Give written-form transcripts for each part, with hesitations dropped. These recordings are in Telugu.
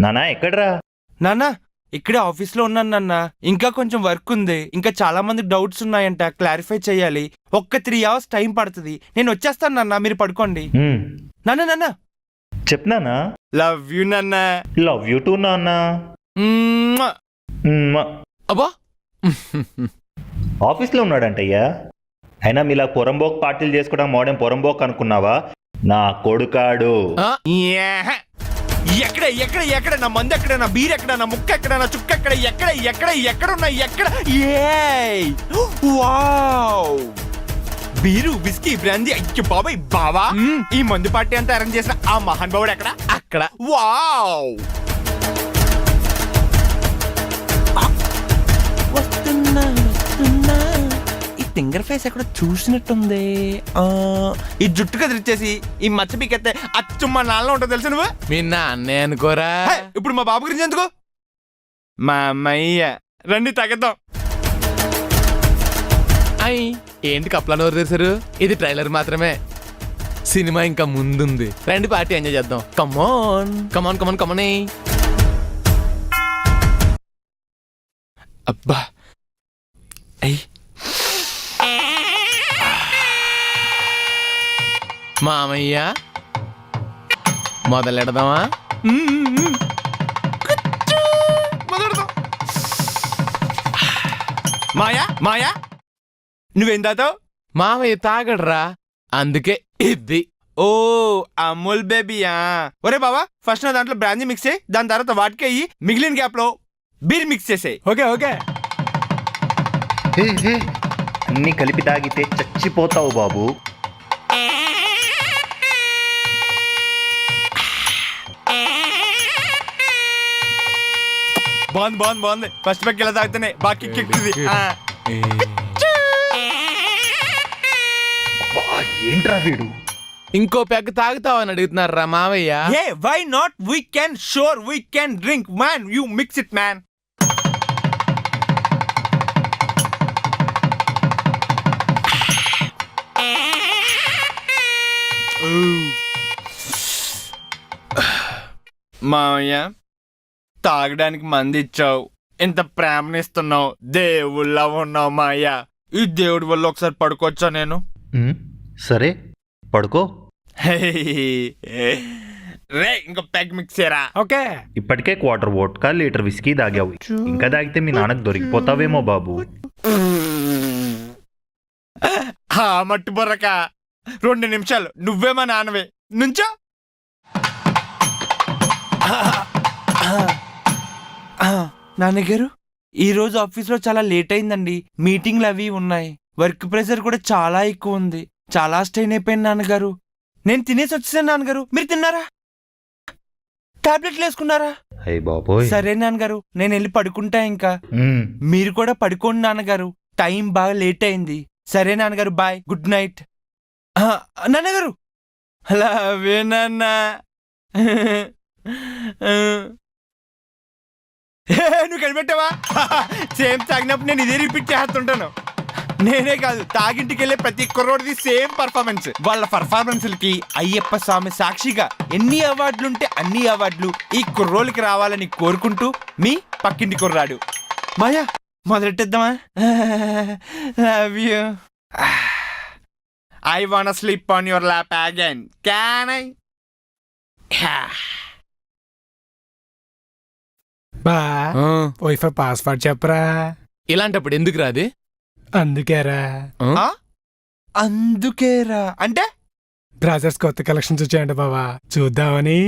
నానా ఎక్కడ్రా? నాన్న ఇక్కడే ఆఫీస్లో ఉన్నాను నాన్న. ఇంకా కొంచెం వర్క్ ఉంది. ఇంకా చాలా మంది డౌట్స్ ఉన్నాయంట, క్లారిఫై చేయాలి. ఒక్క 3 hours టైం పడుతుంది. నేను వచ్చేస్తాను నాన్న, మీరు పడుకోండి. నాన్న నాన్న చెప్పనానా? లవ్ యూ నాన్న. లవ్ యూ టూ నాన్న. అబ్బా ఆఫీస్లో ఉన్నాడంటయ్యా. అయినా మీలా పొరంబోక్ పార్టీలు చేసుకోవడం మోడేం పొరంబోక్ అనుకున్నావా? నా కొడుకాడు. ఎక్కడ ఎక్కడ ఎక్కడ నా మంది ఎక్కడ, నా బీర్ ఎక్కడ, నా ముక్క ఎక్కడ, నా చుక్క ఎక్కడ, ఎక్కడ ఎక్కడ ఎక్కడ ఉన్నాయి ఎక్కడ? Wow, beer బిస్కీ brandy. అయ్యో బాబాయ్ బావా, ఈ మందు పార్టీ అంతా అరేంజ్ చేసిన ఆ మహాన్ బావుడు ఎక్కడ? అక్కడ. వావ్, వస్తున్నా వస్తున్నా. ఈ తింగర్ ఫేస్ ఎక్కడ చూసినట్టుంది. ఈ జుట్టు కదిరిచ్చేసి ఈ మచ్చ పీకెత్తే అచ్చు మా నాన్న ఉంటుంది తెలుసు నువ్వు. మీ నాన్నే అనుకోరా. ఇప్పుడు మా బాబు గురించి ఎందుకు? మా అమ్మయ్య, రండి తగ్గిద్దాం. అయ్ ఏంటి కప్లా నోరు తెరిచారు? ఇది ట్రైలర్ మాత్రమే, సినిమా ఇంకా ముందుంది. రండి పార్టీ ఎంజాయ్ చేద్దాం. కమాన్ కమాన్ కమాన్ కమాన్. అబ్బా అయ్, మామయ్య మొదలెడదామా? మాయా మాయా, నువ్వేం తాతావు? మామయ్య తాగడరా, అందుకే ఇది. ఓ అమూల్ బేబీయా. ఒరే బాబా, ఫస్ట్ నా దాంట్లో బ్రాందీ మిక్స్ చేయి, దాని తర్వాత వాటికి అయ్యి మిగిలిన గ్యాప్ లో బీర్ మిక్స్ చేసేయి. Okay okay. అన్ని కలిపి తాగితే చచ్చిపోతావు బాబు. బాగుంది బాగుంది బాగుంది. ఫస్ట్ పెగ్ ఇలా తాగితేనే బాగా కిక్ ఎక్కుతుంది. ఏంట్రా వీడు? ఇంకో పెగ్ తాగుతావని అడుగుతున్నారా మామయ్య? Hey, why not? We can, sure we can drink, man. You mix it, man. మామయ్య, తాగడానికి మంది ఇచ్చావు, ఇంత ప్రేమనిస్తున్నావు, దేవుళ్ళ ఉన్నావు మాయ. ఈ దేవుడి వల్ల ఒకసారి పడుకోవచ్చా నేను? సరే పడుకో. రే ఇంకో పెగ్ మిక్స్ చేయరా. ఓకే. ఇప్పటికే క్వార్టర్ వోడ్కా, లీటర్ విస్కీ తాగావు. ఇంకా తాగితే మీ నాన్నకు దొరికిపోతావేమో బాబు. మట్టి బొర్రక 2 నిమిషాలు నువ్వే మా నాన్నవే. నుంచో. నాన్నగారు, ఈరోజు ఆఫీస్లో చాలా లేట్ అయిందండి. మీటింగ్లు అవి ఉన్నాయి, వర్క్ ప్రెషర్ కూడా చాలా ఎక్కువ ఉంది. చాలా స్ట్రెయిన్ అయిపోయింది నాన్నగారు. నేను తినేసి వచ్చేసాను నాన్నగారు. మీరు తిన్నారా? టాబ్లెట్లు వేసుకున్నారా? సరే నాన్నగారు, నేను వెళ్ళి పడుకుంటా. ఇంకా మీరు కూడా పడుకోండి నాన్నగారు, టైం బాగా లేట్ అయింది. సరే నాన్నగారు, బాయ్, గుడ్ నైట్. నాన్నగారు, అలాగే నాన్న. నువ్వు కనిపెట్టావా? సేమ్ తాగినప్పుడు నేను ఇదే రిపీట్ చేస్తుంటాను. నేనే కాదు, తాగింటికి వెళ్ళే ప్రతి కుర్రోడిది సేమ్ పర్ఫార్మెన్స్. వాళ్ళ పర్ఫార్మెన్స్లకి అయ్యప్ప స్వామి సాక్షిగా ఎన్ని అవార్డులుంటే అన్ని అవార్డులు ఈ కుర్రోళ్ళకి రావాలని కోరుకుంటూ మీ పక్కింటి కుర్రాడు. మాయా, మొదలెట్టేద్దామా? Love you. I wanna sleep on your lap again. Can I? బా, వైఫై పాస్వర్డ్ చెప్పరా. ఇలాంటప్పుడు ఎందుకు రాది? అందుకేరా. అందుకేరా అంటే? బ్రాజర్స్ కొత్త కలెక్షన్స్ వచ్చాయంట బావా, చూద్దామని.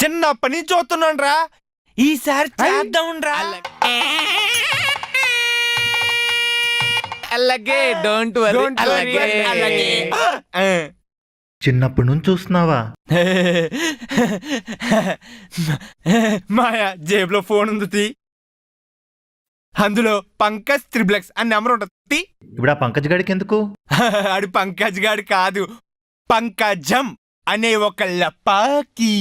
చిన్నప్పటి నుంచి చూస్తున్నాను రా, ఈసారి చేద్దాం రా. అలాగే, డోంట్ వరీ. అలాగే. చిన్నప్పటి నుంచి చూస్తున్నావా? మాయా, జేబులో ఫోన్ ఉంది, అందులో పంకజ్ త్రిబ్లెక్స్ అని నెంబర్ ఉంటుంది. ఇప్పుడు ఆ పంకజ్ గాడికి ఎందుకు? ఆడు పంకజ్ గాడు కాదు, పంకజం అనే ఒక లపాకి.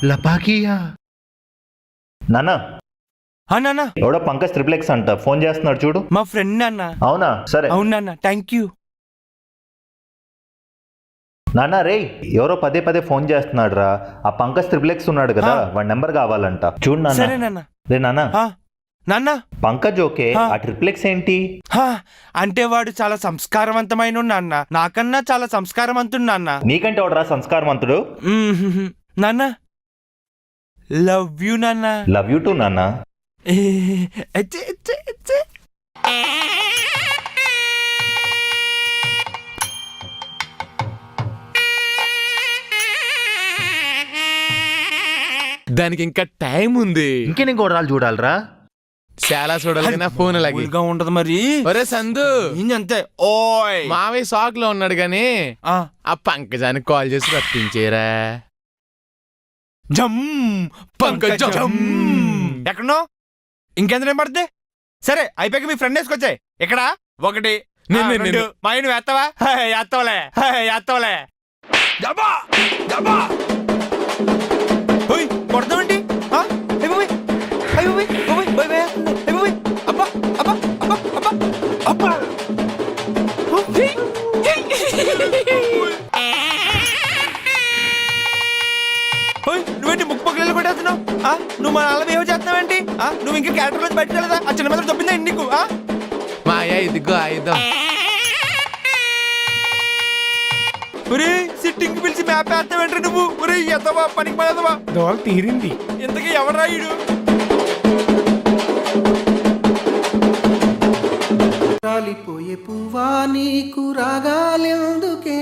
లపాకియా? నాన్న, నాన్న, ఎవడో పంకజ్ ట్రిప్లెక్స్ అంట ఫోన్ చేస్తున్నాడు చూడు. మా ఫ్రెండ్ నాన్న. అవునా? సరే. అవునా, థ్యాంక్ యూ. నాన్న రే ఎవరో పదే పదే ఫోన్ చేస్తున్నాడు రా. ఆ పంకజ్ త్రిప్లెక్స్ ఉన్నాడు కదా, వాడి నెంబర్ కావాలంట. చూడు సరే నాన్న. నాన్న. రే నాన్న, ఆ, నాన్న. పంకజ్ ఓకే, ఆ ట్రిప్లెక్స్ ఏంటి? హా, అంటే వాడు చాలా సంస్కారవంతమైన నాన్న, నాకన్నా చాలా సంస్కారవంతుడు నాన్న. నీకంటే వాడు రా సంస్కారవంతుడు. నాన్న లవ్ యూ నాన్న. లవ్ యూ టూ నాన్న. ఏ, అచ్చే, అచ్చే, అచ్చే. దానికి ఇంకా టైం ఉంది. ఇంకెన్ని గోడరాలు చూడాలరా? చాలా చూడాలి నా ఫోన్ అలాగే కూల్గా ఉంటది మరి. ఒరే సందు, అంతే. ఓయ్ మావయ్య షాక్ లో ఉన్నాడు గాని ఆ పంకజానికి కాల్ చేసి రప్పించేరా. జమ్ పంకజం. ఎక్కడో ఇంకెంత పడితే సరే అయిపోయాక మీ ఫ్రెండ్ వేసుకొచ్చాయి. ఇక్కడ 1 2 మా నువ్వు ఎత్తవా? ఎత్తవలే ఎత్తవలే. కొడతామండి. నువ్వేంటి ముక్కు పక్కన కొట్టేస్తున్నావు? నువ్వు మా నాన్న బిహేవ్ చేస్తున్నావేంటి? నువ్వు ఇంకా క్యారెక్టర్ నుంచి బయటకు వెళ్ళదా? ఆ చిన్న మాత్రం చెప్పిందా నీకు? మాయా ఇదిగో ఆయుధం. ఒరే సిట్టింగ్ పిలిచి మ్యాప్ వేస్తావేంటి నువ్వు? ఒరే ఎత్తవా పనికి పడేదవా? దోవలు తీరింది. ఇంతకీ ఎవరా ఈడు? రాలిపోయే పువ్వా నీకు రాగాలెందుకే